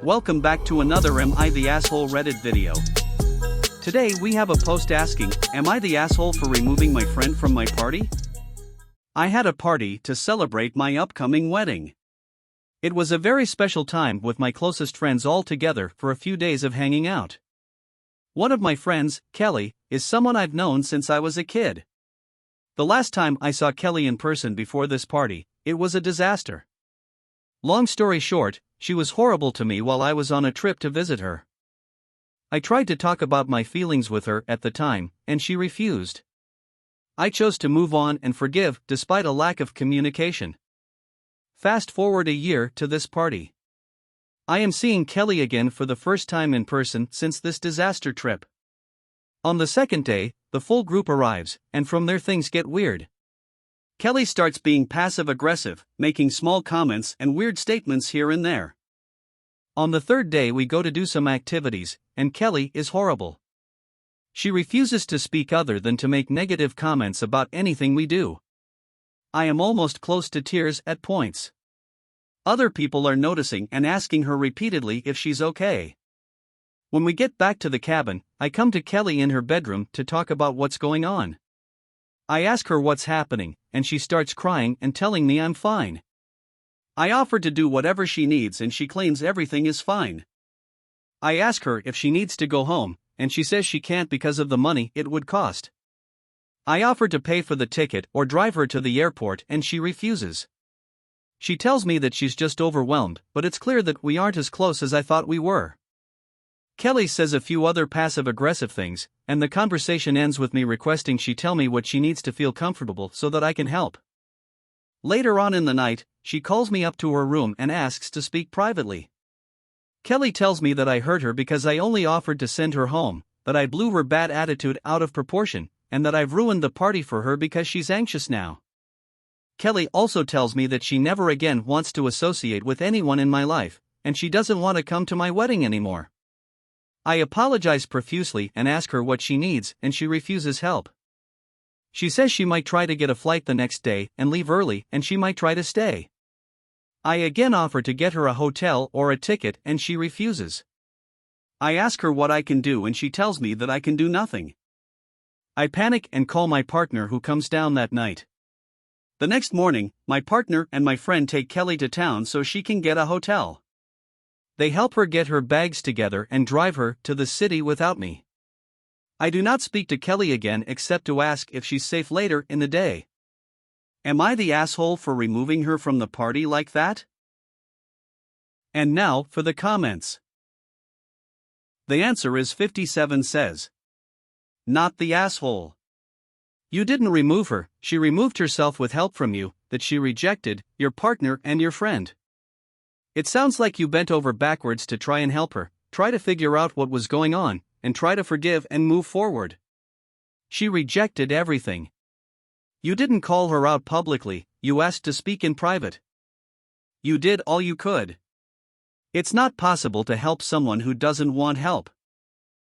Welcome back to another Am I the Asshole Reddit video. Today we have a post asking, am I the asshole for removing my friend from my party? I had a party to celebrate my upcoming wedding. It was a very special time with my closest friends all together for a few days of hanging out. One of my friends, Kelly, is someone I've known since I was a kid. The last time I saw Kelly in person before this party, it was a disaster. Long story short, she was horrible to me while I was on a trip to visit her. I tried to talk about my feelings with her at the time, and she refused. I chose to move on and forgive despite a lack of communication. Fast forward a year to this party. I am seeing Kelly again for the first time in person since this disaster trip. On the second day, the full group arrives, and from there things get weird. Kelly starts being passive-aggressive, making small comments and weird statements here and there. On the third day we go to do some activities, and Kelly is horrible. She refuses to speak other than to make negative comments about anything we do. I am almost close to tears at points. Other people are noticing and asking her repeatedly if she's okay. When we get back to the cabin, I come to Kelly in her bedroom to talk about what's going on. I ask her what's happening, and she starts crying and telling me I'm fine. I offer to do whatever she needs and she claims everything is fine. I ask her if she needs to go home, and she says she can't because of the money it would cost. I offer to pay for the ticket or drive her to the airport and she refuses. She tells me that she's just overwhelmed, but it's clear that we aren't as close as I thought we were. Kelly says a few other passive-aggressive things, and the conversation ends with me requesting she tell me what she needs to feel comfortable so that I can help. Later on in the night, she calls me up to her room and asks to speak privately. Kelly tells me that I hurt her because I only offered to send her home, that I blew her bad attitude out of proportion, and that I've ruined the party for her because she's anxious now. Kelly also tells me that she never again wants to associate with anyone in my life, and she doesn't want to come to my wedding anymore. I apologize profusely and ask her what she needs, and she refuses help. She says she might try to get a flight the next day and leave early, and she might try to stay. I again offer to get her a hotel or a ticket, and she refuses. I ask her what I can do, and she tells me that I can do nothing. I panic and call my partner, who comes down that night. The next morning, my partner and my friend take Kelly to town so she can get a hotel. They help her get her bags together and drive her to the city without me. I do not speak to Kelly again except to ask if she's safe later in the day. Am I the asshole for removing her from the party like that? And now for the comments. The answer is 57 says. Not the asshole. You didn't remove her, she removed herself with help from you, that she rejected, your partner and your friend. It sounds like you bent over backwards to try and help her, try to figure out what was going on, and try to forgive and move forward. She rejected everything. You didn't call her out publicly, you asked to speak in private. You did all you could. It's not possible to help someone who doesn't want help.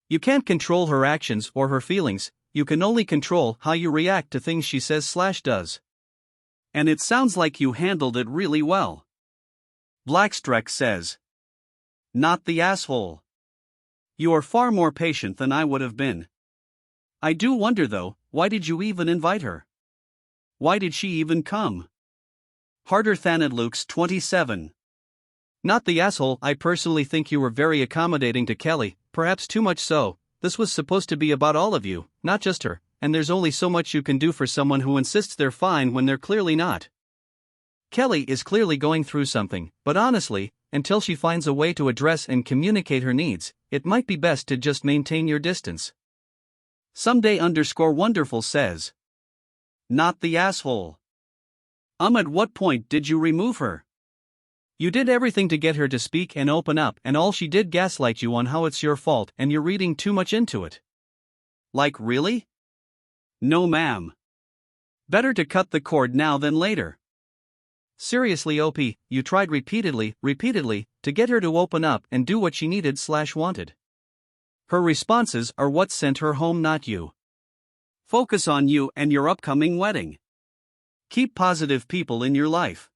You can't control her actions or her feelings, you can only control how you react to things she says/does. And it sounds like you handled it really well. Blackstreck says. Not the asshole. You are far more patient than I would have been. I do wonder though, why did you even invite her? Why did she even come? Harder than it looks 27. Not the asshole. I personally think you were very accommodating to Kelly, perhaps too much so. This was supposed to be about all of you, not just her, and there's only so much you can do for someone who insists they're fine when they're clearly not. Kelly is clearly going through something, but honestly, until she finds a way to address and communicate her needs, it might be best to just maintain your distance. Someday_wonderful says. Not the asshole. At what point did you remove her? You did everything to get her to speak and open up, and all she did gaslight you on how it's your fault and you're reading too much into it. Like really? No ma'am. Better to cut the cord now than later. Seriously OP, you tried repeatedly, to get her to open up and do what she needed/wanted. Her responses are what sent her home, not you. Focus on you and your upcoming wedding. Keep positive people in your life.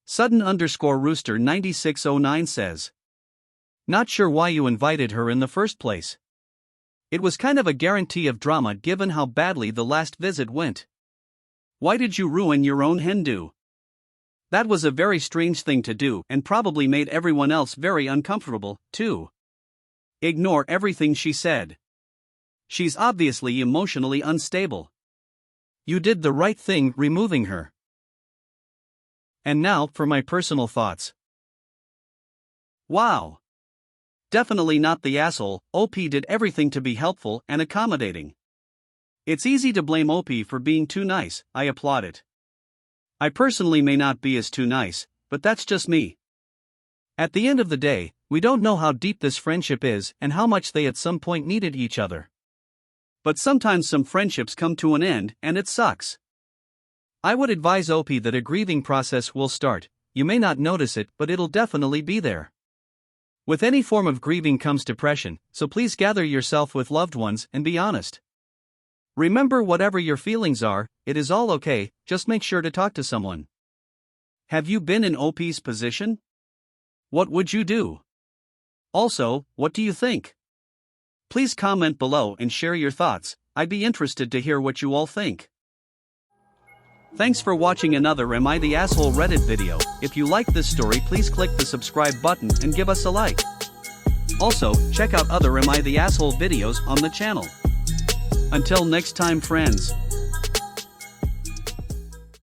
Sudden_Rooster 9609 says. Not sure why you invited her in the first place. It was kind of a guarantee of drama given how badly the last visit went. Why did you ruin your own hen do? That was a very strange thing to do and probably made everyone else very uncomfortable, too. Ignore everything she said. She's obviously emotionally unstable. You did the right thing removing her. And now for my personal thoughts. Wow. Definitely not the asshole. OP did everything to be helpful and accommodating. It's easy to blame OP for being too nice, I applaud it. I personally may not be as too nice, but that's just me. At the end of the day, we don't know how deep this friendship is and how much they at some point needed each other. But sometimes some friendships come to an end and it sucks. I would advise OP that a grieving process will start. You may not notice it, but it'll definitely be there. With any form of grieving comes depression, so please gather yourself with loved ones and be honest. Remember, whatever your feelings are, it is all okay, just make sure to talk to someone. Have you been in OP's position? What would you do? Also, what do you think? Please comment below and share your thoughts. I'd be interested to hear what you all think. Thanks for watching another Am I the Asshole Reddit video. If you like this story, please click the subscribe button and give us a like. Also, check out other Am I the Asshole videos on the channel. Until next time, friends.